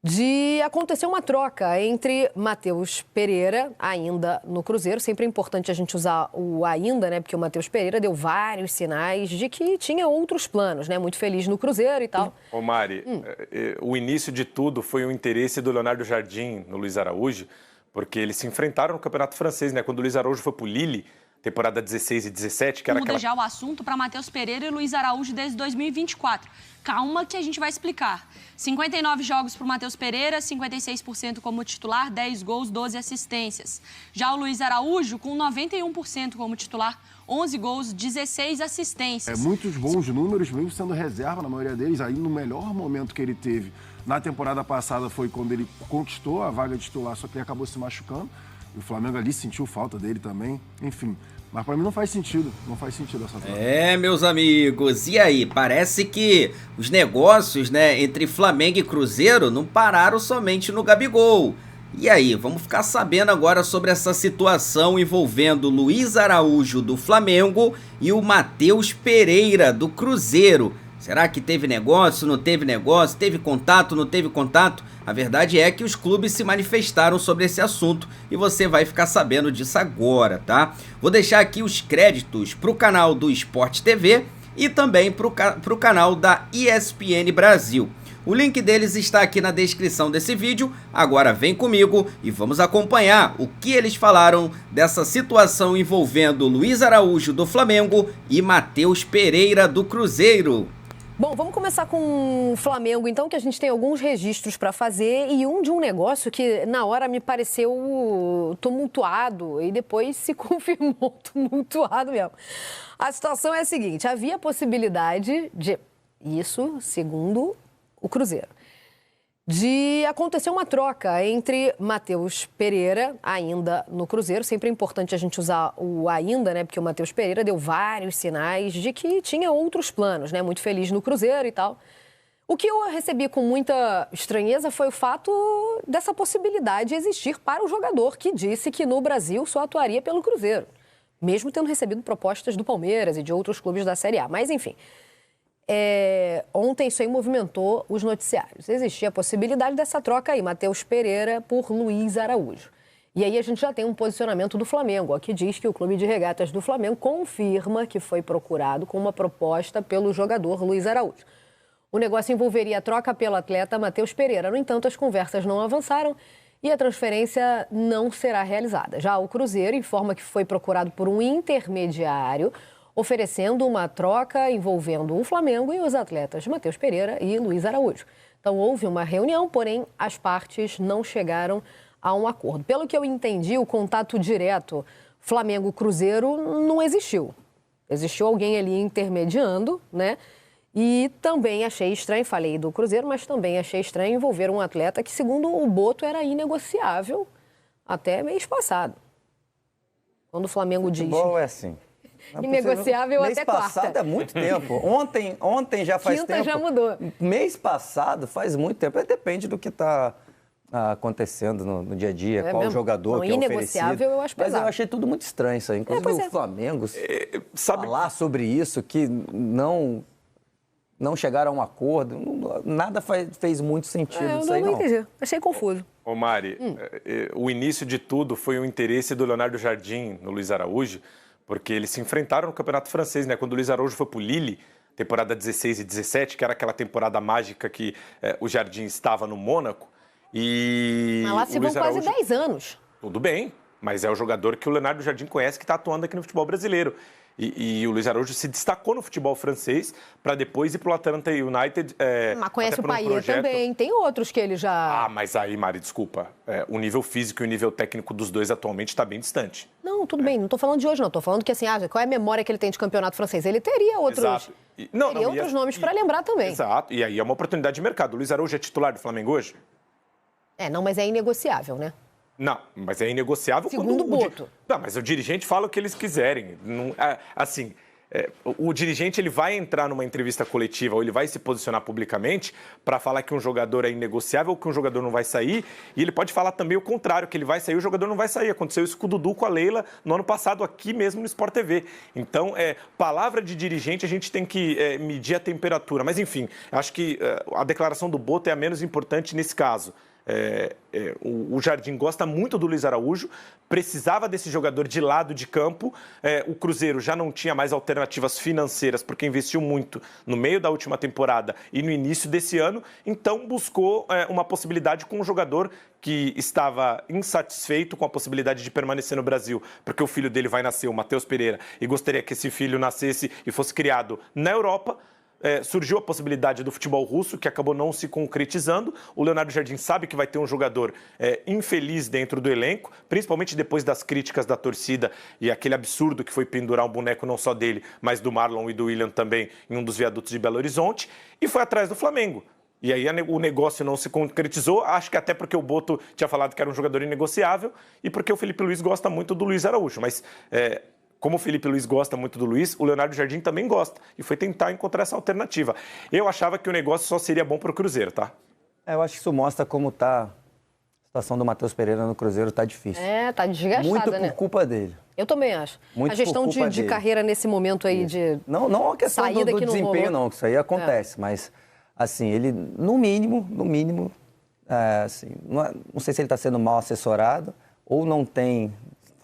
De acontecer uma troca entre Matheus Pereira, ainda no Cruzeiro. Sempre é importante a gente usar o ainda, né? Porque o Matheus Pereira deu vários sinais de que tinha outros planos, né? Muito feliz no Cruzeiro e tal. Ô Mari, o início de tudo foi o interesse do Leonardo Jardim no Luiz Araújo, porque eles se enfrentaram no Campeonato Francês, né? Quando o Luiz Araújo foi pro Lille, temporada 16 e 17, que era Muda aquela... já o assunto para Matheus Pereira e Luiz Araújo desde 2024. Calma que a gente vai explicar. 59 jogos para o Matheus Pereira, 56% como titular, 10 gols, 12 assistências. Já o Luiz Araújo, com 91% como titular, 11 gols, 16 assistências. Muitos bons números, mesmo sendo reserva na maioria deles. Aí no melhor momento que ele teve na temporada passada foi quando ele conquistou a vaga de titular, só que ele acabou se machucando. E o Flamengo ali sentiu falta dele também. Enfim, mas para mim não faz sentido essa troca. Meus amigos, e aí? Parece que os negócios, né, entre Flamengo e Cruzeiro não pararam somente no Gabigol. E aí, vamos ficar sabendo agora sobre essa situação envolvendo Luiz Araújo do Flamengo e o Matheus Pereira do Cruzeiro. Será que teve negócio, não teve negócio, teve contato, não teve contato? A verdade é que os clubes se manifestaram sobre esse assunto e você vai ficar sabendo disso agora, tá? Vou deixar aqui os créditos para o canal do Sport TV e também para o canal da ESPN Brasil. O link deles está aqui na descrição desse vídeo. Agora vem comigo e vamos acompanhar o que eles falaram dessa situação envolvendo Luiz Araújo do Flamengo e Matheus Pereira do Cruzeiro. Bom, vamos começar com o Flamengo, então, que a gente tem alguns registros para fazer e um de um negócio que, na hora, me pareceu tumultuado e depois se confirmou tumultuado mesmo. A situação é a seguinte, havia possibilidade de, isso segundo o Cruzeiro, de acontecer uma troca entre Matheus Pereira, ainda no Cruzeiro. Sempre é importante a gente usar o ainda, né? Porque o Matheus Pereira deu vários sinais de que tinha outros planos, né? Muito feliz no Cruzeiro e tal. O que eu recebi com muita estranheza foi o fato dessa possibilidade existir para o jogador que disse que no Brasil só atuaria pelo Cruzeiro, mesmo tendo recebido propostas do Palmeiras e de outros clubes da Série A. Mas, enfim... ontem isso aí movimentou os noticiários. Existia a possibilidade dessa troca aí, Matheus Pereira por Luiz Araújo. E aí a gente já tem um posicionamento do Flamengo, ó, que diz que o Clube de Regatas do Flamengo confirma que foi procurado com uma proposta pelo jogador Luiz Araújo. O negócio envolveria a troca pelo atleta Matheus Pereira. No entanto, as conversas não avançaram e a transferência não será realizada. Já o Cruzeiro informa que foi procurado por um intermediário, oferecendo uma troca envolvendo o Flamengo e os atletas Matheus Pereira e Luiz Araújo. Então, houve uma reunião, porém, as partes não chegaram a um acordo. Pelo que eu entendi, o contato direto Flamengo-Cruzeiro não existiu. Existiu alguém ali intermediando, né? E também achei estranho, falei do Cruzeiro, mas também achei estranho envolver um atleta que, segundo o Boto, era inegociável até mês passado. Quando o Flamengo diz... Futebol é assim. Inegociável até quarta. Mês passado é muito tempo. Ontem já faz Quinta tempo. já mudou. Mês passado faz muito tempo. Depende do que está acontecendo no dia a dia, qual mesmo? jogador Não, que é inegociável, oferecido. eu acho Mas pesado. eu achei tudo muito estranho isso aí. Inclusive o Flamengo falar sobre isso, que não chegaram a um acordo. Nada fez muito sentido isso aí, não entendi. Achei confuso. Ô Mari, o início de tudo foi o interesse do Leonardo Jardim no Luiz Araújo, porque eles se enfrentaram no Campeonato Francês, né? Quando o Luiz Araújo foi pro Lille, temporada 16 e 17, que era aquela temporada mágica que o Jardim estava no Mônaco. Mas lá se vão quase 10 anos. Tudo bem, mas é o jogador que o Leonardo Jardim conhece, que está atuando aqui no futebol brasileiro. E o Luiz Araújo se destacou no futebol francês para depois ir para o Atlanta United. Mas conhece o Payet também, tem outros que ele já... Ah, mas aí, Mari, desculpa, o nível físico e o nível técnico dos dois atualmente está bem distante. Não, tudo bem, não estou falando de hoje, não. Estou falando que, assim, qual é a memória que ele tem de campeonato francês? Ele teria outros, Exato. outros nomes para lembrar também. Exato, e aí é uma oportunidade de mercado. O Luiz Araújo é titular do Flamengo hoje? Não, mas é inegociável, né? Não, mas é inegociável segundo o Boto. Não, mas o dirigente fala o que eles quiserem. Não, assim, o dirigente ele vai entrar numa entrevista coletiva ou ele vai se posicionar publicamente para falar que um jogador é inegociável ou que um jogador não vai sair, e ele pode falar também o contrário, que ele vai sair e o jogador não vai sair. Aconteceu isso com o Dudu, com a Leila, no ano passado, aqui mesmo no Sport TV. Então, palavra de dirigente, a gente tem que medir a temperatura. Mas, enfim, acho que a declaração do Boto é a menos importante nesse caso. O Jardim gosta muito do Luiz Araújo, precisava desse jogador de lado de campo. O Cruzeiro já não tinha mais alternativas financeiras, porque investiu muito no meio da última temporada e no início desse ano, então buscou uma possibilidade com um jogador que estava insatisfeito com a possibilidade de permanecer no Brasil, porque o filho dele vai nascer, o Matheus Pereira, e gostaria que esse filho nascesse e fosse criado na Europa. Surgiu a possibilidade do futebol russo, que acabou não se concretizando. O Leonardo Jardim sabe que vai ter um jogador infeliz dentro do elenco, principalmente depois das críticas da torcida e aquele absurdo que foi pendurar um boneco não só dele, mas do Marlon e do William também em um dos viadutos de Belo Horizonte, e foi atrás do Flamengo. E aí o negócio não se concretizou, acho que até porque o Boto tinha falado que era um jogador inegociável e porque o Felipe Luiz gosta muito do Luiz Araújo, mas... como o Felipe Luiz gosta muito do Luiz, o Leonardo Jardim também gosta. E foi tentar encontrar essa alternativa. Eu achava que o negócio só seria bom para o Cruzeiro, tá? Eu acho que isso mostra como tá a situação do Matheus Pereira no Cruzeiro, tá difícil. Tá desgastada, muito né? por culpa dele. Eu também acho. Muito a gestão de carreira nesse momento aí de não a questão saída do desempenho, não, que isso aí acontece. Mas, assim, ele, no mínimo, assim, não sei se ele está sendo mal assessorado ou não tem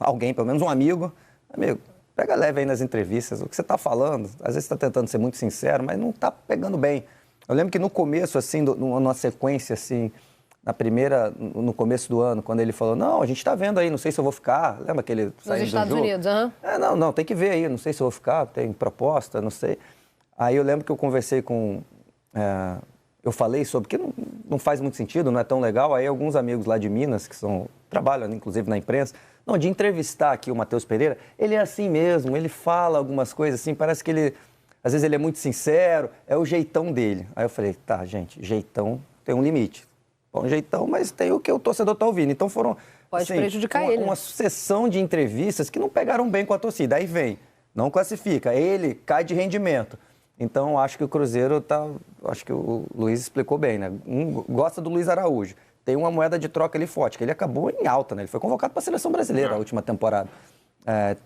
alguém, pelo menos um amigo, pega leve aí nas entrevistas, o que você está falando, às vezes você está tentando ser muito sincero, mas não está pegando bem. Eu lembro que no começo, assim, numa sequência, assim, no começo do ano, quando ele falou, não, a gente está vendo aí, não sei se eu vou ficar, lembra que ele saiu nos Estados Unidos, Não, tem que ver aí, não sei se eu vou ficar, tem proposta, não sei. Aí eu lembro que eu conversei com... eu falei sobre que não faz muito sentido, não é tão legal, aí alguns amigos lá de Minas, que trabalham, inclusive, na imprensa, de entrevistar aqui o Matheus Pereira, ele é assim mesmo, ele fala algumas coisas assim, parece que ele, às vezes ele é muito sincero, é o jeitão dele. Aí eu falei, tá, gente, jeitão tem um limite. Bom, jeitão, mas tem o que o torcedor tá ouvindo. Então foram, pode prejudicar ele. Uma sucessão de entrevistas que não pegaram bem com a torcida. Aí vem, não classifica, ele cai de rendimento. Então acho que o Cruzeiro acho que o Luiz explicou bem, né? Gosta do Luiz Araújo. Tem uma moeda de troca ali forte, que ele acabou em alta, né? Ele foi convocado para a Seleção Brasileira na última temporada.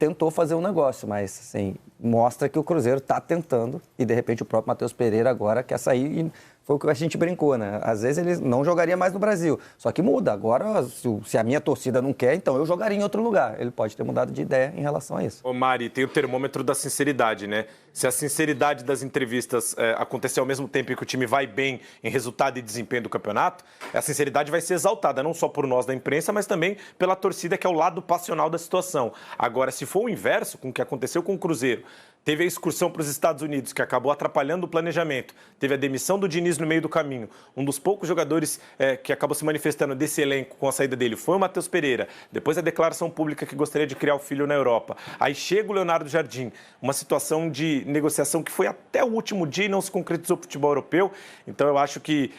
Tentou fazer um negócio, mas assim, mostra que o Cruzeiro está tentando e, de repente, o próprio Matheus Pereira agora quer sair e foi o que a gente brincou, né? Às vezes ele não jogaria mais no Brasil, só que muda. Agora, se a minha torcida não quer, então eu jogaria em outro lugar. Ele pode ter mudado de ideia em relação a isso. Ô Mari, tem o termômetro da sinceridade, né? Se a sinceridade das entrevistas acontecer ao mesmo tempo que o time vai bem em resultado e desempenho do campeonato, a sinceridade vai ser exaltada, não só por nós da imprensa, mas também pela torcida, que é o lado passional da situação. Agora, se for o inverso, com o que aconteceu com o Cruzeiro, teve a excursão para os Estados Unidos, que acabou atrapalhando o planejamento. Teve a demissão do Diniz no meio do caminho. Um dos poucos jogadores que acabou se manifestando desse elenco com a saída dele foi o Matheus Pereira. Depois a declaração pública que gostaria de criar o filho na Europa. Aí chega o Leonardo Jardim. Uma situação de negociação que foi até o último dia e não se concretizou para o futebol europeu. Então eu acho que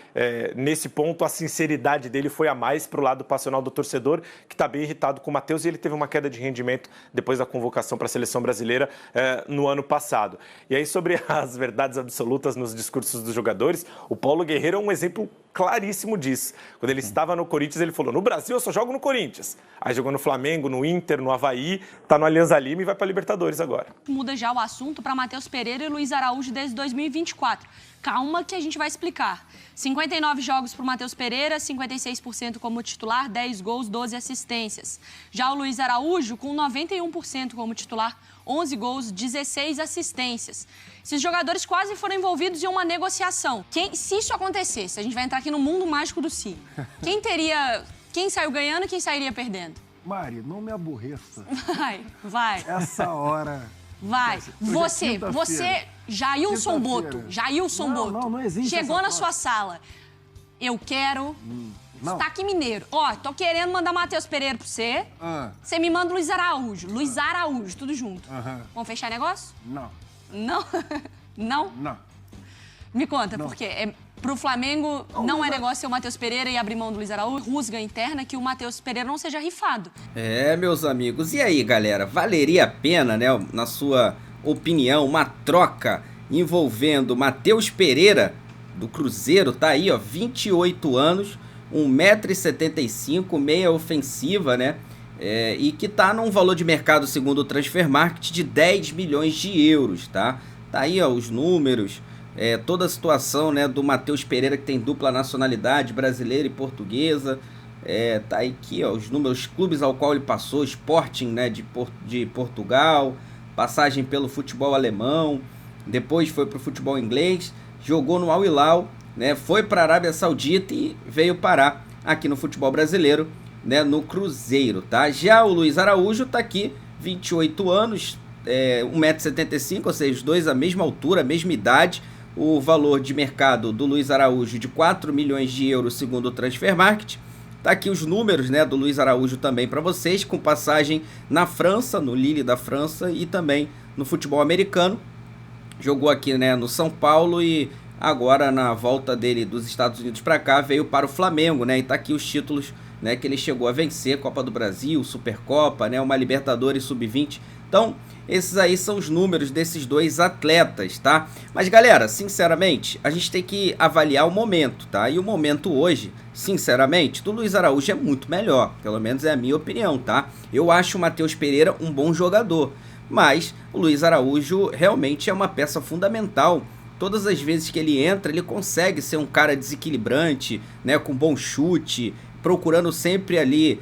nesse ponto a sinceridade dele foi a mais para o lado passional do torcedor, que está bem irritado com o Matheus, e ele teve uma queda de rendimento depois da convocação para a Seleção Brasileira no ano passado. E aí, sobre as verdades absolutas nos discursos dos jogadores, o Paulo Guerreiro é um exemplo claríssimo disso. Quando ele estava no Corinthians, ele falou, no Brasil eu só jogo no Corinthians. Aí jogou no Flamengo, no Inter, no Avaí, tá no Alianza Lima e vai para Libertadores agora. Muda já o assunto para Matheus Pereira e Luiz Araújo desde 2024. Calma que a gente vai explicar. 59 jogos para o Matheus Pereira, 56% como titular, 10 gols, 12 assistências. Já o Luiz Araújo, com 91% como titular, 11 gols, 16 assistências. Esses jogadores quase foram envolvidos em uma negociação. Se isso acontecesse, a gente vai entrar aqui no mundo mágico do Si. Quem saiu ganhando e quem sairia perdendo? Mari, não me aborreça. Vai. Essa hora... Vai. Você, Jailson Boto. Não existe. Chegou na sua sala. Eu quero... Sotaque mineiro. Tô querendo mandar Matheus Pereira pra você. Você me manda Luiz Araújo. Luiz Araújo, tudo junto. Vamos fechar negócio? Não. Não? Não? Não. Me conta, por quê? Pro Flamengo não é negócio ser o Matheus Pereira e abrir mão do Luiz Araújo, rusga interna que o Matheus Pereira não seja rifado. Meus amigos. E aí, galera? Valeria a pena, né, na sua opinião, uma troca envolvendo Matheus Pereira, do Cruzeiro, tá aí, ó, 28 anos, 1,75 m, meia ofensiva, né? E que tá num valor de mercado, segundo o Transfermarkt, de 10 milhões de euros, tá? Tá aí, ó, os números, toda a situação, né, do Matheus Pereira, que tem dupla nacionalidade, brasileira e portuguesa. Tá aí aqui, ó, os números, os clubes ao qual ele passou: Sporting, né, de Portugal, passagem pelo futebol alemão, depois foi pro futebol inglês, jogou no Al Hilal, né, foi para a Arábia Saudita e veio parar aqui no futebol brasileiro, né, no Cruzeiro, tá? Já o Luiz Araújo tá aqui, 28 anos, 1,75 m, ou seja, os dois a mesma altura, a mesma idade. O valor de mercado do Luiz Araújo de 4 milhões de euros, segundo o Transfermarkt. Tá aqui os números, né, do Luiz Araújo também para vocês, com passagem na França, no Lille da França, e também no futebol americano. Jogou aqui, né, no São Paulo e agora na volta dele dos Estados Unidos para cá veio para o Flamengo, né? E tá aqui os títulos, né, que ele chegou a vencer: Copa do Brasil, Supercopa, né, uma Libertadores Sub-20. Então, esses aí são os números desses dois atletas, tá? Mas, galera, sinceramente, a gente tem que avaliar o momento, tá? E o momento hoje, sinceramente, do Luiz Araújo é muito melhor. Pelo menos é a minha opinião, tá? Eu acho o Matheus Pereira um bom jogador, mas o Luiz Araújo realmente é uma peça fundamental. Todas as vezes que ele entra, ele consegue ser um cara desequilibrante, né, com bom chute, procurando sempre ali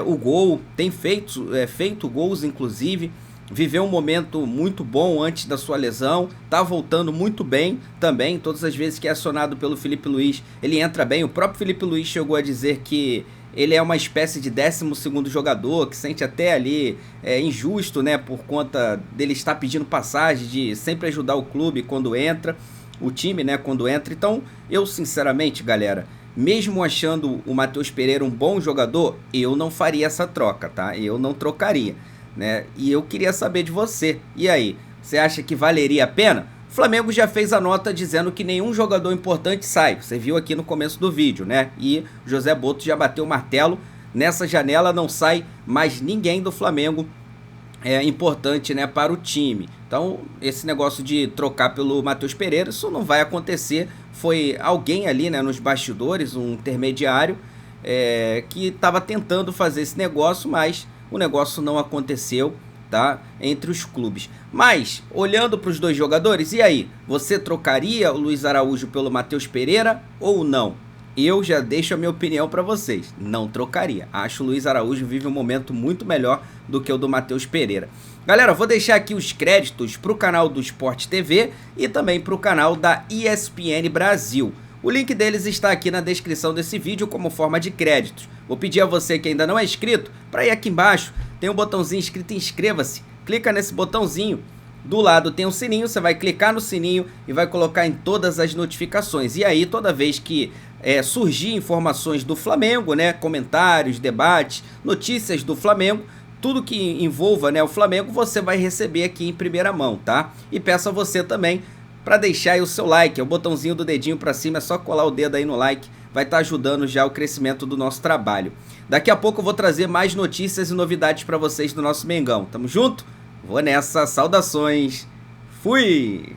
o gol. Tem feito gols, inclusive. Viveu um momento muito bom antes da sua lesão, tá voltando muito bem também. Todas as vezes que é acionado pelo Felipe Luiz, ele entra bem. O próprio Felipe Luiz chegou a dizer que ele é uma espécie de 12º jogador, que sente até ali injusto, né, por conta dele estar pedindo passagem, de sempre ajudar o clube quando entra, o time, né, quando entra. Então, eu sinceramente, galera, mesmo achando o Matheus Pereira um bom jogador, eu não faria essa troca, tá? Eu não trocaria, né? E eu queria saber de você. E aí, você acha que valeria a pena? O Flamengo já fez a nota dizendo que nenhum jogador importante sai. Você viu aqui no começo do vídeo, né? E José Botto já bateu o martelo. Nessa janela não sai mais ninguém do Flamengo importante, né, para o time. Então, esse negócio de trocar pelo Matheus Pereira, isso não vai acontecer. Foi alguém ali, né, nos bastidores, um intermediário, que estava tentando fazer esse negócio, mas o negócio não aconteceu, tá, entre os clubes. Mas, olhando para os dois jogadores, e aí? Você trocaria o Luiz Araújo pelo Matheus Pereira ou não? Eu já deixo a minha opinião para vocês. Não trocaria. Acho o Luiz Araújo vive um momento muito melhor do que o do Matheus Pereira. Galera, vou deixar aqui os créditos para o canal do Sport TV e também para o canal da ESPN Brasil. O link deles está aqui na descrição desse vídeo como forma de créditos. Vou pedir a você que ainda não é inscrito para ir aqui embaixo. Tem um botãozinho escrito inscreva-se. Clica nesse botãozinho. Do lado tem um sininho, você vai clicar no sininho e vai colocar em todas as notificações. E aí, toda vez que surgir informações do Flamengo, né, comentários, debates, notícias do Flamengo, tudo que envolva, né, o Flamengo, você vai receber aqui em primeira mão, tá? E peço a você também para deixar aí o seu like, o botãozinho do dedinho para cima, é só colar o dedo aí no like, vai estar ajudando já o crescimento do nosso trabalho. Daqui a pouco eu vou trazer mais notícias e novidades para vocês do nosso Mengão. Tamo junto? Vou nessa, saudações, fui!